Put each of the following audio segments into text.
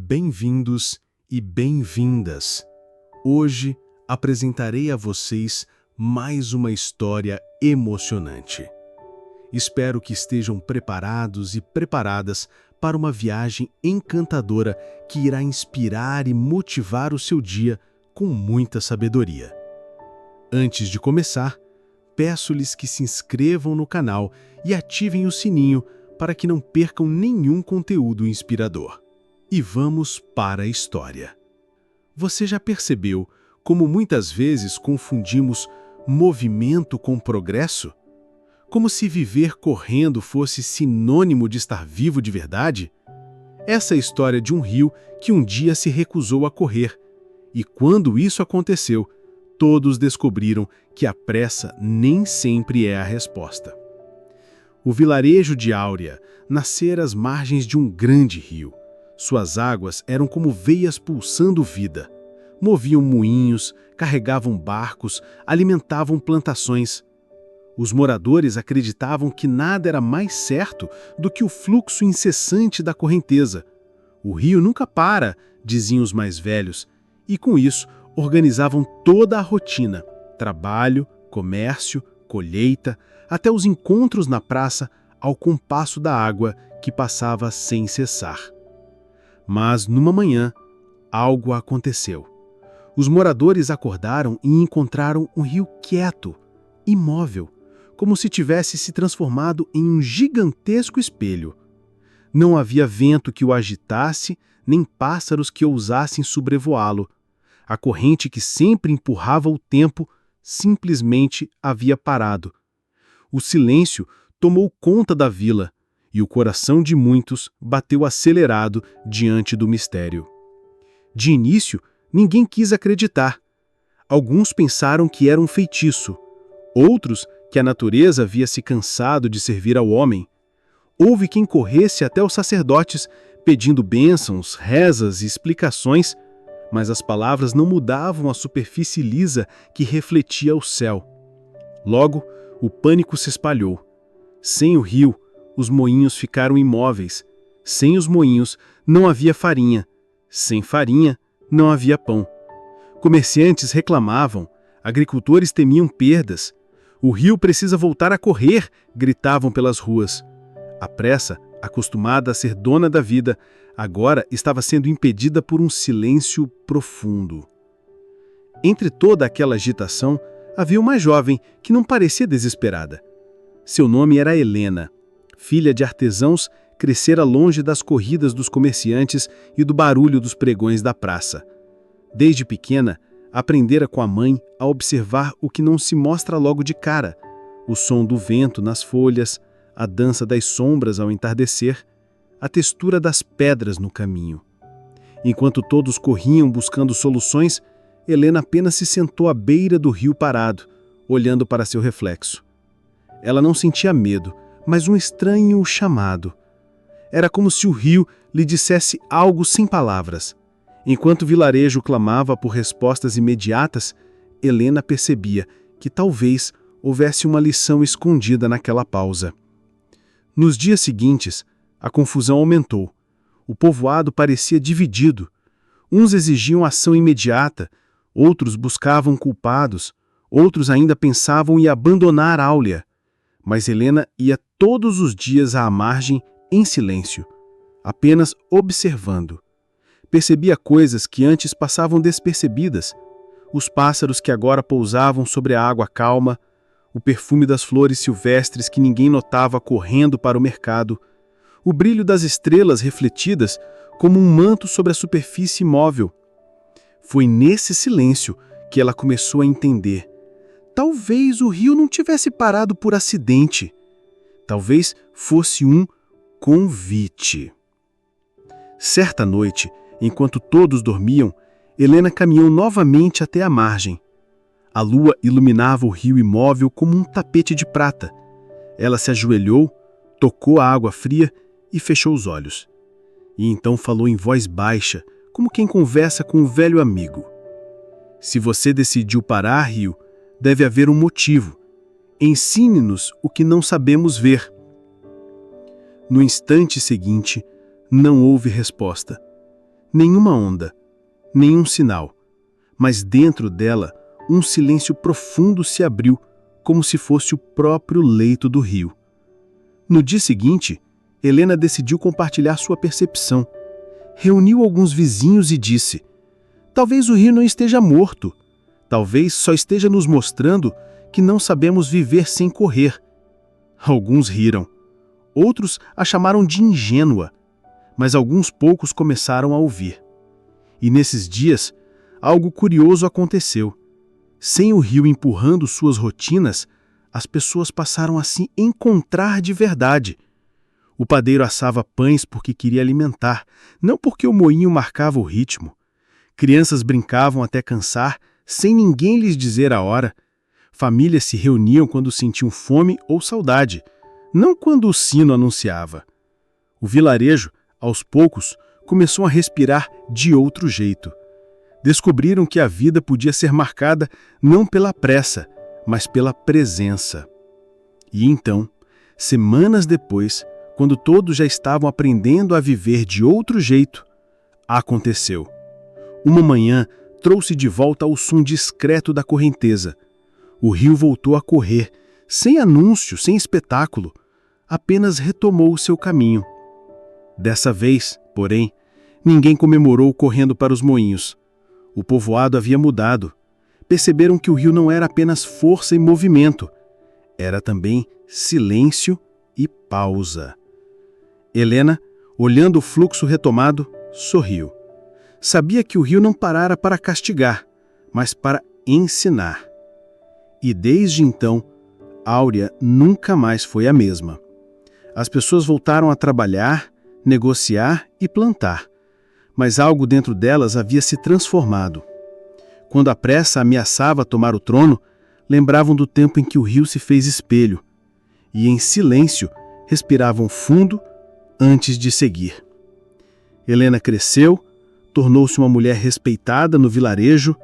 Bem-vindos e bem-vindas. Hoje apresentarei a vocês mais uma história emocionante. Espero que estejam preparados e preparadas para uma viagem encantadora que irá inspirar e motivar o seu dia com muita sabedoria. Antes de começar, peço-lhes que se inscrevam no canal e ativem o sininho para que não percam nenhum conteúdo inspirador. E vamos para a história. Você já percebeu como muitas vezes confundimos movimento com progresso? Como se viver correndo fosse sinônimo de estar vivo de verdade? Essa é a história de um rio que um dia se recusou a correr. E quando isso aconteceu, todos descobriram que a pressa nem sempre é a resposta. O vilarejo de Áurea nascera às margens de um grande rio. Suas águas eram como veias pulsando vida. Moviam moinhos, carregavam barcos, alimentavam plantações. Os moradores acreditavam que nada era mais certo do que o fluxo incessante da correnteza. O rio nunca para, diziam os mais velhos, e com isso organizavam toda a rotina: trabalho, comércio, colheita, até os encontros na praça ao compasso da água que passava sem cessar. Mas, numa manhã, algo aconteceu. Os moradores acordaram e encontraram um rio quieto, imóvel, como se tivesse se transformado em um gigantesco espelho. Não havia vento que o agitasse, nem pássaros que ousassem sobrevoá-lo. A corrente que sempre empurrava o tempo simplesmente havia parado. O silêncio tomou conta da vila, e o coração de muitos bateu acelerado diante do mistério. De início, ninguém quis acreditar. Alguns pensaram que era um feitiço, outros que a natureza havia se cansado de servir ao homem. Houve quem corresse até os sacerdotes, pedindo bênçãos, rezas e explicações, mas as palavras não mudavam a superfície lisa que refletia o céu. Logo, o pânico se espalhou. Sem o rio, os moinhos ficaram imóveis. Sem os moinhos, não havia farinha. Sem farinha, não havia pão. Comerciantes reclamavam, agricultores temiam perdas. O rio precisa voltar a correr, gritavam pelas ruas. A pressa, acostumada a ser dona da vida, agora estava sendo impedida por um silêncio profundo. Entre toda aquela agitação, havia uma jovem que não parecia desesperada. Seu nome era Helena. Filha de artesãos, crescera longe das corridas dos comerciantes e do barulho dos pregões da praça. Desde pequena, aprendera com a mãe a observar o que não se mostra logo de cara: o som do vento nas folhas, a dança das sombras ao entardecer, a textura das pedras no caminho. Enquanto todos corriam buscando soluções, Helena apenas se sentou à beira do rio parado, olhando para seu reflexo. Ela não sentia medo, mas um estranho chamado. Era como se o rio lhe dissesse algo sem palavras. Enquanto o vilarejo clamava por respostas imediatas, Helena percebia que talvez houvesse uma lição escondida naquela pausa. Nos dias seguintes, a confusão aumentou. O povoado parecia dividido. Uns exigiam ação imediata, outros buscavam culpados, outros ainda pensavam em abandonar Áurea. Mas Helena ia todos os dias à margem em silêncio, apenas observando. Percebia coisas que antes passavam despercebidas: os pássaros que agora pousavam sobre a água calma, o perfume das flores silvestres que ninguém notava correndo para o mercado, o brilho das estrelas refletidas como um manto sobre a superfície imóvel. Foi nesse silêncio que ela começou a entender. Talvez o rio não tivesse parado por acidente. Talvez fosse um convite. Certa noite, enquanto todos dormiam, Helena caminhou novamente até a margem. A lua iluminava o rio imóvel como um tapete de prata. Ela se ajoelhou, tocou a água fria e fechou os olhos. E então falou em voz baixa, como quem conversa com um velho amigo. Se você decidiu parar, rio, deve haver um motivo. Ensine-nos o que não sabemos ver. No instante seguinte, não houve resposta. Nenhuma onda, nenhum sinal. Mas dentro dela, um silêncio profundo se abriu, como se fosse o próprio leito do rio. No dia seguinte, Helena decidiu compartilhar sua percepção. Reuniu alguns vizinhos e disse: talvez o rio não esteja morto. Talvez só esteja nos mostrando que não sabemos viver sem correr. Alguns riram. Outros a chamaram de ingênua. Mas alguns poucos começaram a ouvir. E nesses dias, algo curioso aconteceu. Sem o rio empurrando suas rotinas, as pessoas passaram a se encontrar de verdade. O padeiro assava pães porque queria alimentar, não porque o moinho marcava o ritmo. Crianças brincavam até cansar, sem ninguém lhes dizer a hora. Famílias se reuniam quando sentiam fome ou saudade, não quando o sino anunciava. O vilarejo, aos poucos, começou a respirar de outro jeito. Descobriram que a vida podia ser marcada não pela pressa, mas pela presença. E então, semanas depois, quando todos já estavam aprendendo a viver de outro jeito, aconteceu. Uma manhã trouxe de volta o som discreto da correnteza. O rio voltou a correr, sem anúncio, sem espetáculo, apenas retomou o seu caminho. Dessa vez, porém, ninguém comemorou correndo para os moinhos. O povoado havia mudado. Perceberam que o rio não era apenas força e movimento, era também silêncio e pausa. Helena, olhando o fluxo retomado, sorriu. Sabia que o rio não parara para castigar, mas para ensinar. E desde então, Áurea nunca mais foi a mesma. As pessoas voltaram a trabalhar, negociar e plantar, mas algo dentro delas havia se transformado. Quando a pressa ameaçava tomar o trono, lembravam do tempo em que o rio se fez espelho, e em silêncio respiravam fundo antes de seguir. Helena cresceu, tornou-se uma mulher respeitada no vilarejo,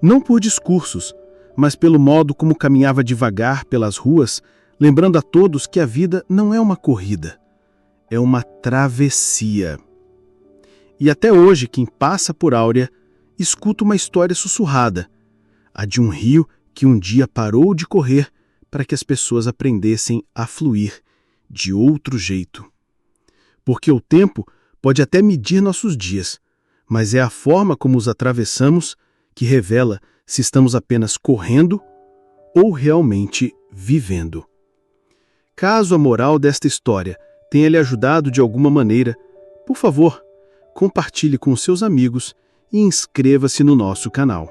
não por discursos, mas pelo modo como caminhava devagar pelas ruas, lembrando a todos que a vida não é uma corrida, é uma travessia. E até hoje, quem passa por Áurea escuta uma história sussurrada, a de um rio que um dia parou de correr para que as pessoas aprendessem a fluir de outro jeito. Porque o tempo pode até medir nossos dias, mas é a forma como os atravessamos que revela se estamos apenas correndo ou realmente vivendo. Caso a moral desta história tenha lhe ajudado de alguma maneira, por favor, compartilhe com seus amigos e inscreva-se no nosso canal.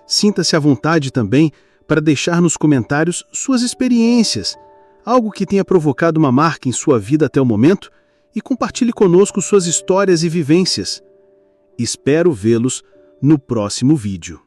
Sinta-se à vontade também para deixar nos comentários suas experiências, algo que tenha provocado uma marca em sua vida até o momento, e compartilhe conosco suas histórias e vivências. Espero vê-los no próximo vídeo.